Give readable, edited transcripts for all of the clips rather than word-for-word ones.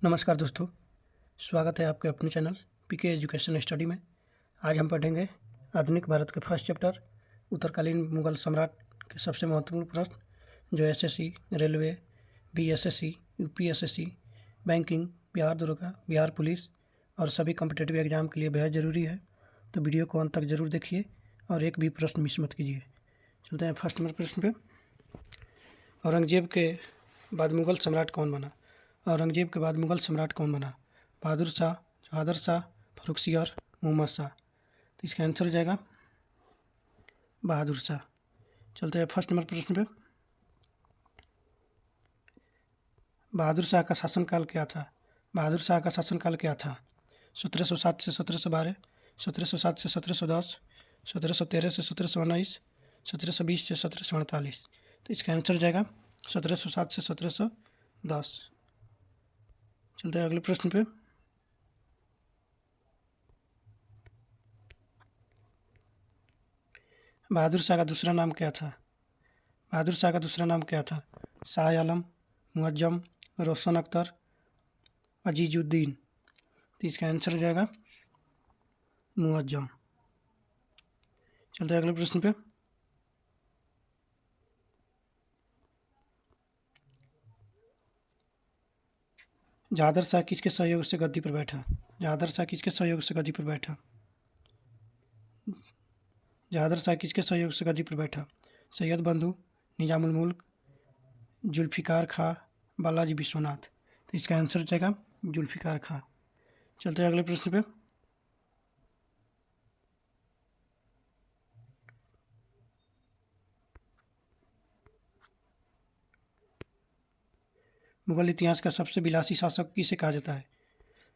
नमस्कार दोस्तों, स्वागत है आपके अपने चैनल पीके एजुकेशन स्टडी में। आज हम पढ़ेंगे आधुनिक भारत के फर्स्ट चैप्टर उत्तरकालीन मुगल सम्राट के सबसे महत्वपूर्ण प्रश्न जो SSC, railway, BSSC, UPSSC, banking, Bihar दरोगा, बिहार पुलिस और सभी कॉम्पिटिटिव एग्जाम के लिए बेहद ज़रूरी है। तो वीडियो को अंत तक ज़रूर देखिए और एक भी प्रश्न मिस मत कीजिए। चलते हैं फर्स्ट नंबर प्रश्न पे। औरंगजेब के बाद मुगल सम्राट कौन बना? औरंगजेब के बाद मुगल सम्राट कौन बना? बहादुर शाह, जहादर शाह, फर्रुखसियर, मोहम्मद शाह। तो इसका आंसर हो जाएगा बहादुर शाह। चलते हैं फर्स्ट नंबर प्रश्न पे। बहादुर शाह का शासनकाल क्या था? बहादुर शाह का शासनकाल क्या था? 1707 से 1712, 1707 से 1710, 1713 से 1719, 1720 से 1748। तो इसका आंसर हो जाएगा 1707 से 1710। चलते हैं अगले प्रश्न पे। बहादुर शाह का दूसरा नाम क्या था? बहादुर शाह का दूसरा नाम क्या था? शाह आलम, मुअज्जम, रोशन अख्तर, अजीजुद्दीन। तो इसका आंसर हो जाएगा मुअज्जम। चलते हैं अगले प्रश्न पे। जहादर शाह किसके सहयोग से गद्दी पर बैठा? जहादर शाह किसके सहयोग से गद्दी पर बैठा? जहादर शाह किसके सहयोग से गद्दी पर बैठा? सैयद बंधु, निजामुल मुल्क, जुल्फ़िकार खां, बालाजी विश्वनाथ। तो इसका आंसर हो जाएगा जुल्फ़िकार खां। चलते हैं अगले प्रश्न पे। मुगल इतिहास का सबसे विलासी शासक किसे कहा जाता है?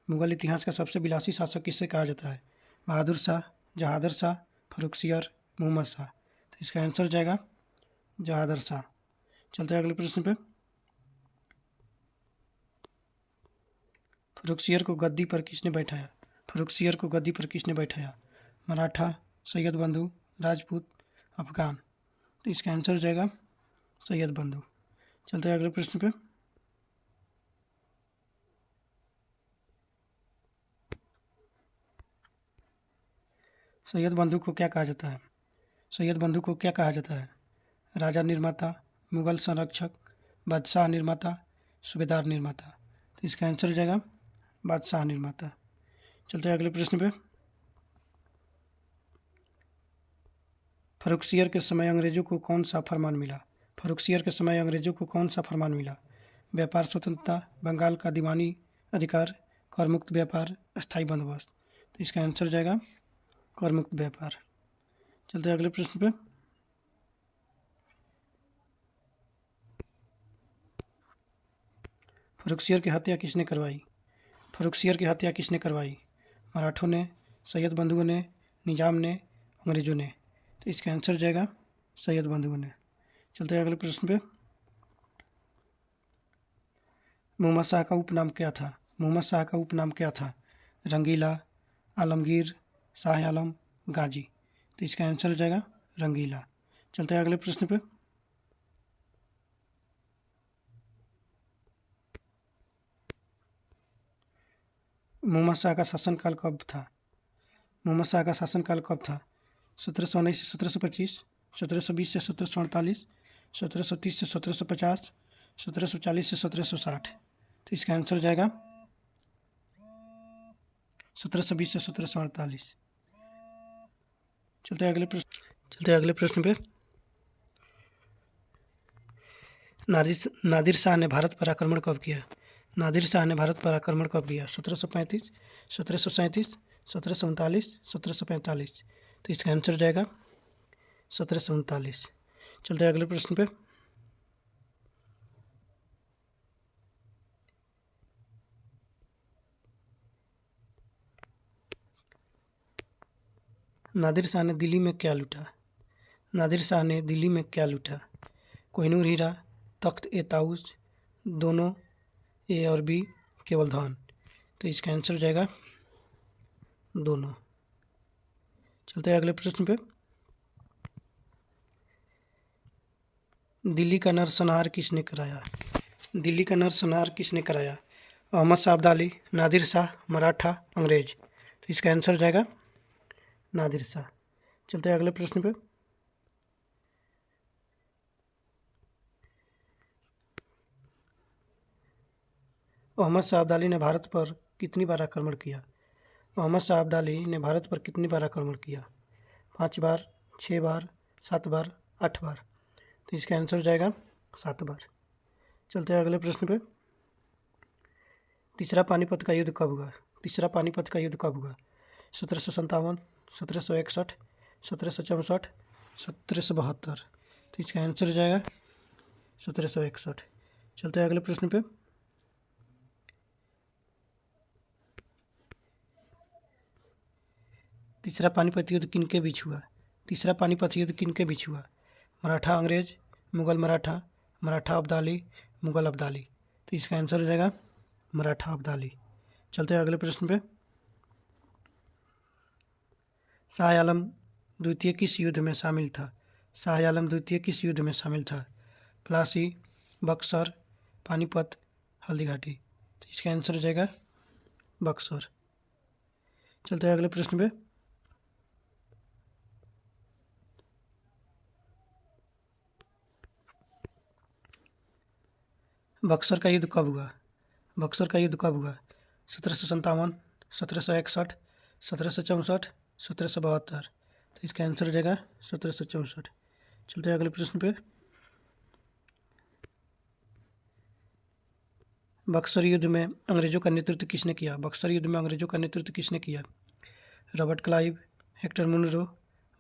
मुगल इतिहास का सबसे विलासी शासक किसे कहा जाता है? बहादुर शाह, जहादर शाह, फर्रुखसियर, मोहम्मद शाह। तो इसका आंसर हो जाएगा जहादर शाह। चलते हैं अगले प्रश्न पे। फर्रुखसियर को गद्दी पर किसने बैठाया? फर्रुखसियर को गद्दी पर किसने बैठाया? मराठा, सैयद बंधु, राजपूत, अफगान। तो इसका आंसर हो जाएगा सैयद बंधु। चलते हैं अगले प्रश्न पे। सैयद बंधु को क्या कहा जाता है? सैयद बंधु को क्या कहा जाता है? राजा निर्माता, मुगल संरक्षक, बादशाह निर्माता, सूबेदार निर्माता। तो इसका आंसर हो जाएगा बादशाह निर्माता। चलते हैं अगले प्रश्न पे। फर्रुखसियर के समय अंग्रेजों को कौन सा फरमान मिला? फर्रुखसियर के समय अंग्रेजों को कौन सा फरमान मिला? व्यापार स्वतंत्रता, बंगाल का दीवानी अधिकार, कर मुक्त व्यापार, अस्थायी बंदोबस्त। तो इसका आंसर हो जाएगा कर मुक्त व्यापार। चलते हैं अगले प्रश्न पे। फर्रुखसियर की हत्या किसने करवाई? फर्रुखसियर की हत्या किसने करवाई? मराठों ने, सैयद बंधुओं ने, निजाम ने, अंग्रेजों ने। तो इसका आंसर हो जाएगा सैयद बंधुओं ने। चलते हैं अगले प्रश्न पे। मोहम्मद शाह का उपनाम क्या था? मोहम्मद शाह का उपनाम क्या था? रंगीला, आलमगीर, शाह आलम, गाजी। तो इसका आंसर हो जाएगा रंगीला। चलते हैं अगले प्रश्न पे। मोहम्मद शाह का शासनकाल कब था? मोहम्मद शाह का शासनकाल कब था? 1719 से 1725, 1720 से 1748, 1730 से 1750, 1740 से 1760। तो इसका आंसर हो जाएगा 1720 से 1748। चलते हैं अगले प्रश्न पे। नादिर शाह ने भारत पर आक्रमण कब किया? नादिर शाह ने भारत पर आक्रमण कब किया? 1735, 1737, 1739, 1745। तो इसका आंसर हो जाएगा 1739। चलते हैं अगले प्रश्न पे। नादिर शाह ने दिल्ली में क्या लूटा? नादिर शाह ने दिल्ली में क्या लूटा? कोहिनूर हीरा, तख्त ए ताऊस, दोनों, ए और बी, केवल धन। तो इसका आंसर हो जाएगा दोनों। चलते हैं अगले प्रश्न पे। दिल्ली का नरसंहार किसने कराया? दिल्ली का नरसंहार किसने कराया? अहमद शाह अब्दाली, नादिर शाह, मराठा, अंग्रेज। तो इसका आंसर हो जाएगा नादिर शाह। चलते हैं अगले प्रश्न पे। अहमद शाह अब्दाली ने भारत पर कितनी बार आक्रमण किया? अहमद शाह अब्दाली ने भारत पर कितनी बार आक्रमण किया? 5 बार, 6 बार, 7 बार, 8 बार। तो इसका आंसर हो जाएगा 7 बार। चलते हैं अगले प्रश्न पे। तीसरा पानीपत का युद्ध कब हुआ? तीसरा पानीपत का युद्ध कब हुआ? 1757, 1761, 1764, 1772। तो इसका आंसर हो जाएगा 1761। चलते हैं अगले प्रश्न पे। तीसरा पानीपत युद्ध किन के बीच हुआ? तीसरा पानीपत युद्ध किन के बीच हुआ? मराठा अंग्रेज, मुगल मराठा, मराठा अब्दाली, मुगल अब्दाली। तो इसका आंसर हो जाएगा मराठा अब्दाली। चलते हैं अगले प्रश्न पे। शाह आलम द्वितीय किस युद्ध में शामिल था? शाह आलम द्वितीय किस युद्ध में शामिल था? प्लासी, बक्सर, पानीपत, हल्दीघाटी। तो इसका आंसर हो जाएगा बक्सर। चलते हैं अगले प्रश्न पे। बक्सर का युद्ध कब हुआ? बक्सर का युद्ध कब हुआ? 1757, 1761, 1764, 1772। तो इसका आंसर हो जाएगा 1764। चलते हैं अगले प्रश्न पे। बक्सर युद्ध में अंग्रेजों का नेतृत्व किसने किया? बक्सर युद्ध में अंग्रेजों का नेतृत्व किसने किया? Robert Clive, Hector Munro,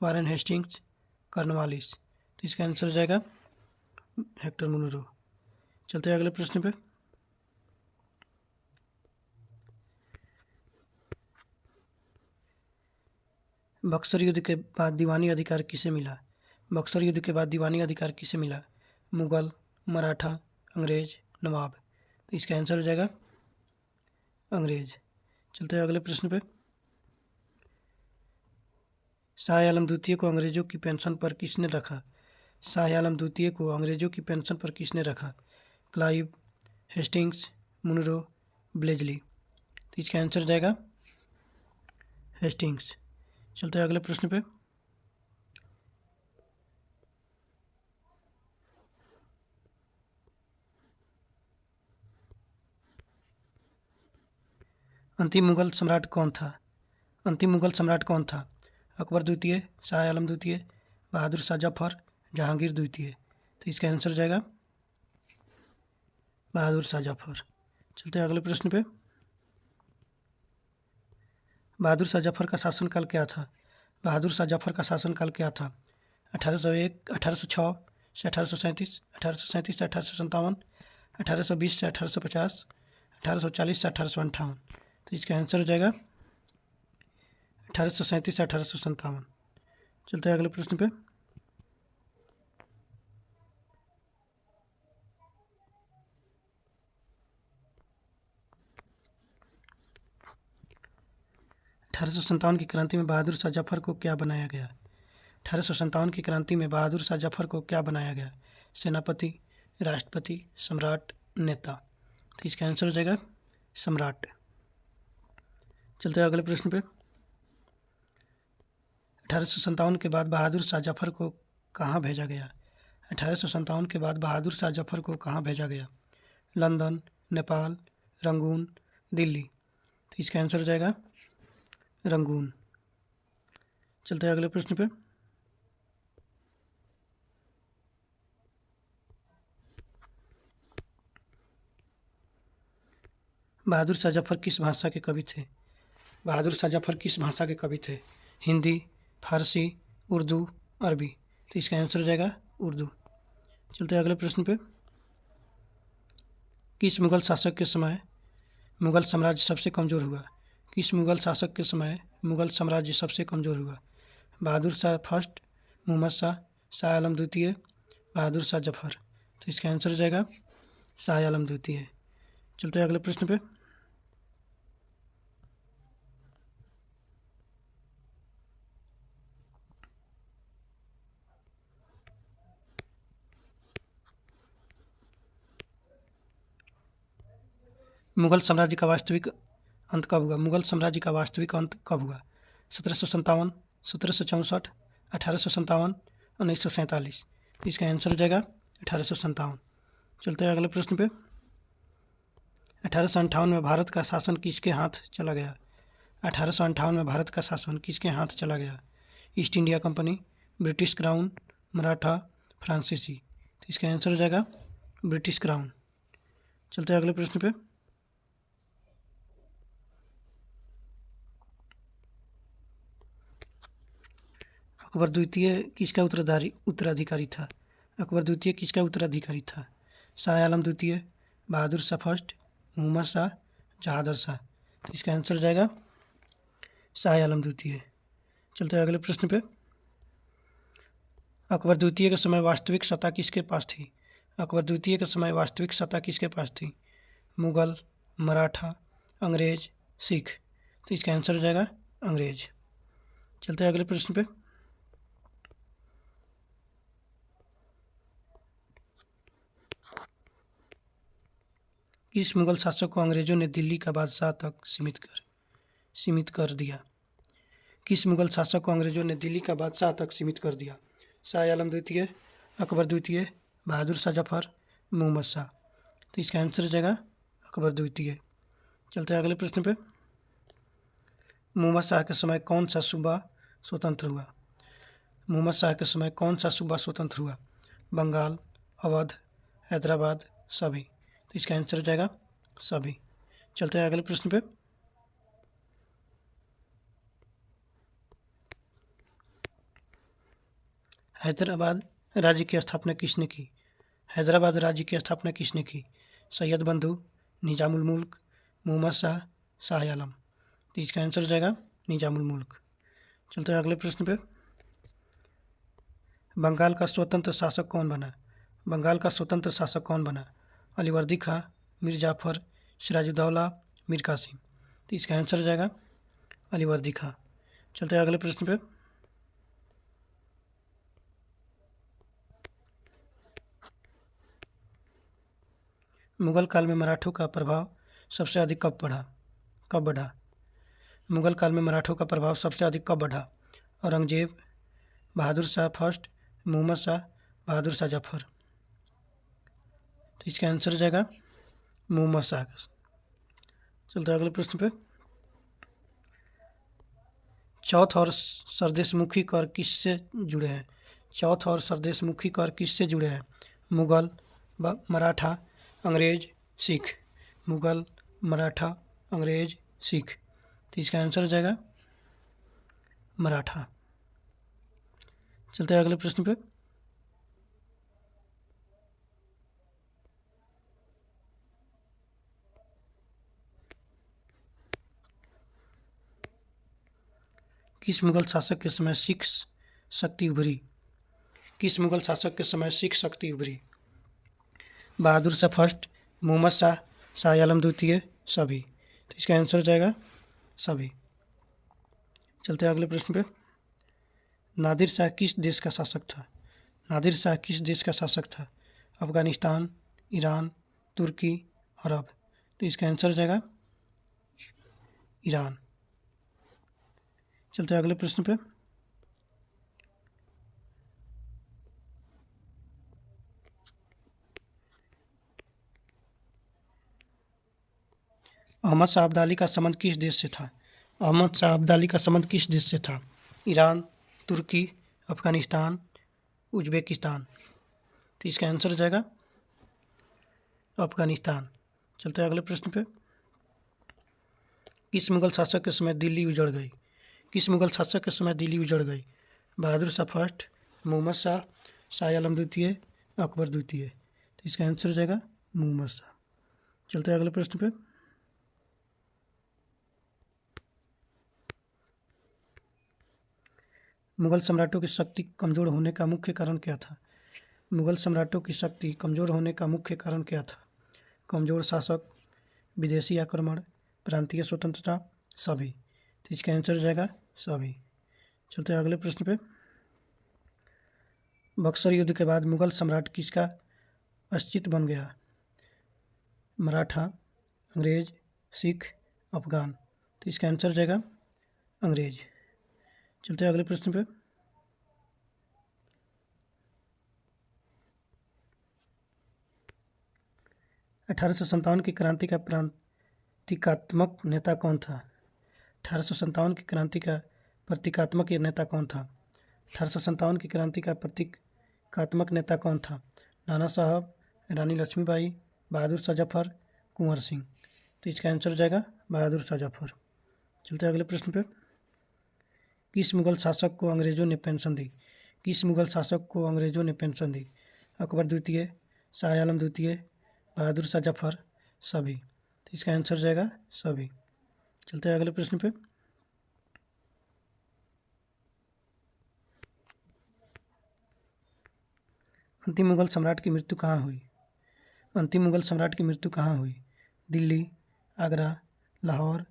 Warren Hastings, Cornwallis. तो इसका आंसर हो जाएगा हेक्टर मुनरो। चलते हैं अगले प्रश्न पे। बक्सर युद्ध के बाद दीवानी अधिकार किसे मिला? बक्सर युद्ध के बाद दीवानी अधिकार किसे मिला? मुगल, मराठा, अंग्रेज, नवाब। तो इसका आंसर हो जाएगा अंग्रेज। चलते हैं अगले प्रश्न पे। शाह आलम द्वितीय को अंग्रेजों की पेंशन पर किसने रखा? शाह आलम द्वितीय को अंग्रेजों की पेंशन पर किसने रखा? क्लाइव, हेस्टिंग्स, मुनरो, ब्लेजली। तो इसका आंसर हो जाएगा हेस्टिंग्स। चलते हैं अगले प्रश्न पे। अंतिम मुगल सम्राट कौन था? अंतिम मुगल सम्राट कौन था? अकबर द्वितीय, शाह आलम द्वितीय, बहादुर शाह जफर, जहांगीर द्वितीय। तो इसका आंसर हो जाएगा बहादुर शाह जफर। चलते हैं अगले प्रश्न पे। बहादुर शाह जफर का शासनकाल क्या था? बहादुर शाह जफर का शासनकाल क्या था? 1801, 1806 से 1837, 1837 से 1857, 1820 से 1850, 1840 से 1858। तो इसका आंसर हो जाएगा 1837 से 1857। चलते हैं अगले प्रश्न पे। अठारह की क्रांति में बहादुर शाह जफर को क्या बनाया गया? 1857 की क्रांति में बहादुर शाह जफर को क्या बनाया गया? सेनापति, राष्ट्रपति, सम्राट, नेता। तो इसका आंसर हो जाएगा सम्राट। चलते हैं अगले प्रश्न पे। 1857 के बाद बहादुर शाह जफर को कहाँ भेजा गया? 1857 के बाद बहादुर शाह जफर को कहाँ भेजा गया? London, Nepal, Rangoon, Delhi. तो इसका आंसर हो जाएगा रंगून। चलते हैं अगले प्रश्न पे। बहादुर शाह जफर किस भाषा के कवि थे? बहादुर शाह जफर किस भाषा के कवि थे? हिंदी, फारसी, उर्दू, अरबी। तो इसका आंसर हो जाएगा उर्दू। चलते हैं अगले प्रश्न पे। किस मुगल शासक के समय मुगल साम्राज्य सबसे कमज़ोर हुआ? किस मुगल शासक के समय मुगल साम्राज्य सबसे कमज़ोर हुआ? बहादुर शाह फर्स्ट, मोहम्मद शाह, शाह आलम द्वितीय, बहादुर शाह जफर। तो इसका आंसर हो जाएगा शाह आलम द्वितीय। चलते हैं अगले प्रश्न पे। मुगल साम्राज्य का वास्तविक अंत कब हुआ? मुगल साम्राज्य का वास्तविक अंत कब हुआ? 1757, 1764, 1857, 1947। इसका आंसर हो जाएगा 1857। चलते हैं अगले प्रश्न पे। 1858 में भारत का शासन किसके हाथ चला गया? 1858 में भारत का शासन किसके हाथ चला गया? East India company, British crown, Maratha, फ्रांसीसी। तो इसका आंसर हो जाएगा ब्रिटिश क्राउन। चलते हैं अगले प्रश्न पे। अकबर द्वितीय किसका उत्तराधिकारी था? अकबर द्वितीय किसका उत्तराधिकारी था? शाह आलम द्वितीय, बहादुर शाह फर्स्ट, मोहम्मद शाह, जहादर शाह। तो इसका आंसर हो जाएगा शाह आलम द्वितीय। चलते हैं अगले प्रश्न पे। अकबर द्वितीय के समय वास्तविक सत्ता किसके पास थी? अकबर द्वितीय के समय वास्तविक सत्ता किसके पास थी? मुगल, मराठा, अंग्रेज, सिख। तो इसका आंसर हो जाएगा अंग्रेज। चलते हैं अगले प्रश्न पे। किस मुगल शासक को अंग्रेजों ने दिल्ली का बादशाह तक सीमित कर दिया? किस मुगल शासक को अंग्रेजों ने दिल्ली का बादशाह तक सीमित कर दिया? शाह आलम द्वितीय, अकबर द्वितीय, बहादुर शाह जफर, मोहम्मद शाह। तो इसका आंसर हो जाएगा अकबर द्वितीय। चलते हैं अगले प्रश्न पे। मोहम्मद शाह के समय कौन सा सूबा स्वतंत्र हुआ? मोहम्मद शाह के समय कौन सा सूबा स्वतंत्र हुआ? बंगाल, अवध, हैदराबाद, सभी। तो इसका आंसर हो जाएगा सभी। चलते हैं अगले प्रश्न पे। हैदराबाद राज्य की स्थापना किसने की? हैदराबाद राज्य की स्थापना किसने की? सैयद बंधु, निजामुल मुल्क, मोहम्मद शाह, शाह आलम। तो इसका आंसर हो जाएगा निजामुल मुल्क। चलते हैं अगले प्रश्न पे। बंगाल का स्वतंत्र शासक कौन बना? बंगाल का स्वतंत्र शासक कौन बना? अलीवर्दी खां, मीर जाफर, सिराजुद्दौला, मीर कासिम। तो इसका आंसर हो जाएगा अलीवर्दी खां। चलते हैं अगले प्रश्न पे। मुगल काल में मराठों का प्रभाव सबसे अधिक कब बढ़ा? मुगल काल में मराठों का प्रभाव सबसे अधिक कब बढ़ा? औरंगजेब, बहादुर शाह फर्स्ट, मोहम्मद शाह, बहादुर शाह जफर। तो इसका आंसर हो जाएगा मोहम्मद शाह। चलते हैं अगले प्रश्न पे। चौथ और सरदेशमुखी कर किससे जुड़े हैं? चौथ और सरदेशमुखी कर किससे जुड़े हैं? मुगल, मराठा, अंग्रेज, सिख। मुगल, मराठा, अंग्रेज, सिख। तो इसका आंसर हो जाएगा मराठा। चलते हैं अगले प्रश्न पे। किस मुगल शासक के समय सिख शक्ति उभरी? किस मुगल शासक के समय सिख शक्ति उभरी? बहादुर शाह फर्स्ट, मोहम्मद शाह, शाह आलम द्वितीय, सभी। तो इसका आंसर हो जाएगा सभी। चलते हैं अगले प्रश्न पे। नादिर शाह किस देश का शासक था? नादिर शाह किस देश का शासक था? अफगानिस्तान, ईरान, तुर्की, अरब। तो इसका आंसर हो जाएगा ईरान। चलते हैं अगले प्रश्न पे। अहमद शाह अब्दाली का संबंध किस देश से था? अहमद शाह अब्दाली का संबंध किस देश से था? ईरान, तुर्की, अफगानिस्तान, उज्बेकिस्तान। तो इसका आंसर हो जाएगा अफगानिस्तान। चलते हैं अगले प्रश्न पे। किस मुगल शासक के समय दिल्ली उजड़ गई? किस मुगल शासक के समय दिल्ली उजड़ गई? बहादुर शाह फर्स्ट, मोहम्मद शाह, शाह आलम द्वितीय, अकबर द्वितीय। तो इसका आंसर हो जाएगा मोहम्मद शाह। चलते हैं अगले प्रश्न पे। मुगल सम्राटों की शक्ति कमज़ोर होने का मुख्य कारण क्या था? मुगल सम्राटों की शक्ति कमज़ोर होने का मुख्य कारण क्या था? कमज़ोर शासक, विदेशी आक्रमण, प्रांतीय स्वतंत्रता, सभी। तो इसका आंसर हो जाएगा सभी। चलते हैं अगले प्रश्न पे। बक्सर युद्ध के बाद मुगल सम्राट किसका अस्तित्व बन गया? मराठा, अंग्रेज, सिख, अफगान। तो इसका आंसर हो जाएगा अंग्रेज। चलते हैं अगले प्रश्न पे। अठारह की क्रांति का प्रतीकात्मक नेता कौन था? 1857 की क्रांति का प्रतीकात्मक नेता कौन था? 1857 की क्रांति का प्रतीकात्मक नेता कौन था? नाना साहब, रानी लक्ष्मीबाई, बहादुर शाह जफर, कुंवर सिंह। तो इसका आंसर हो जाएगा बहादुर शाह जफर। चलते हैं अगले प्रश्न पे। किस मुगल शासक को अंग्रेजों ने पेंशन दी? किस मुगल शासक को अंग्रेजों ने पेंशन दी? अकबर द्वितीय, शाह आलम द्वितीय, बहादुर शाह जफर, सभी। तो इसका आंसर हो जाएगा सभी। चलते हैं अगले प्रश्न पे। अंतिम मुगल सम्राट की मृत्यु कहाँ हुई? अंतिम मुगल सम्राट की मृत्यु कहाँ हुई? दिल्ली, आगरा, लाहौर,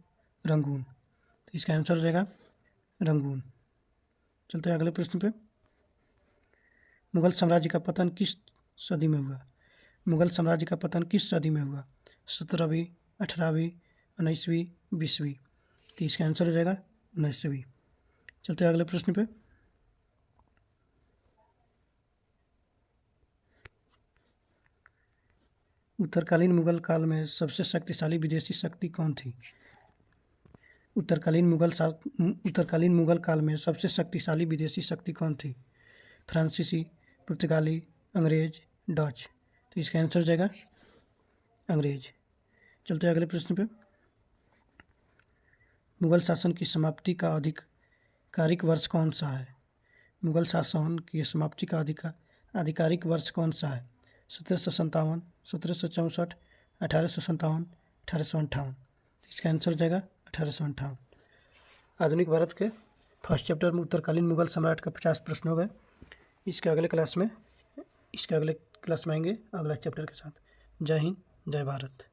रंगून। तो इसका आंसर हो जाएगा रंगून। चलते हैं अगले प्रश्न पे। मुगल साम्राज्य का पतन किस सदी में हुआ? मुगल साम्राज्य का पतन किस सदी में हुआ? 17वीं, 18वीं, 19वीं, 20वीं। तो इसका आंसर हो जाएगा 19वीं। चलते हैं अगले प्रश्न पे। उत्तरकालीन मुगल काल में सबसे शक्तिशाली विदेशी शक्ति कौन थी? उत्तरकालीन मुगल काल में सबसे शक्तिशाली विदेशी शक्ति कौन थी? फ्रांसीसी, पुर्तगाली, अंग्रेज, डच। तो इसका आंसर हो जाएगा अंग्रेज। चलते हैं अगले प्रश्न पे। मुगल शासन की समाप्ति का आधिकारिक वर्ष कौन सा है? मुगल शासन की समाप्ति का आधिकारिक वर्ष कौन सा है? 1757, 1764, 1857, 1858। इसका आंसर हो जाएगा 1858। आधुनिक भारत के फर्स्ट चैप्टर में उत्तरकालीन मुगल सम्राट का 50 प्रश्न हो गए। इसके अगले क्लास में आएंगे अगला चैप्टर के साथ। जय हिंद, जय भारत।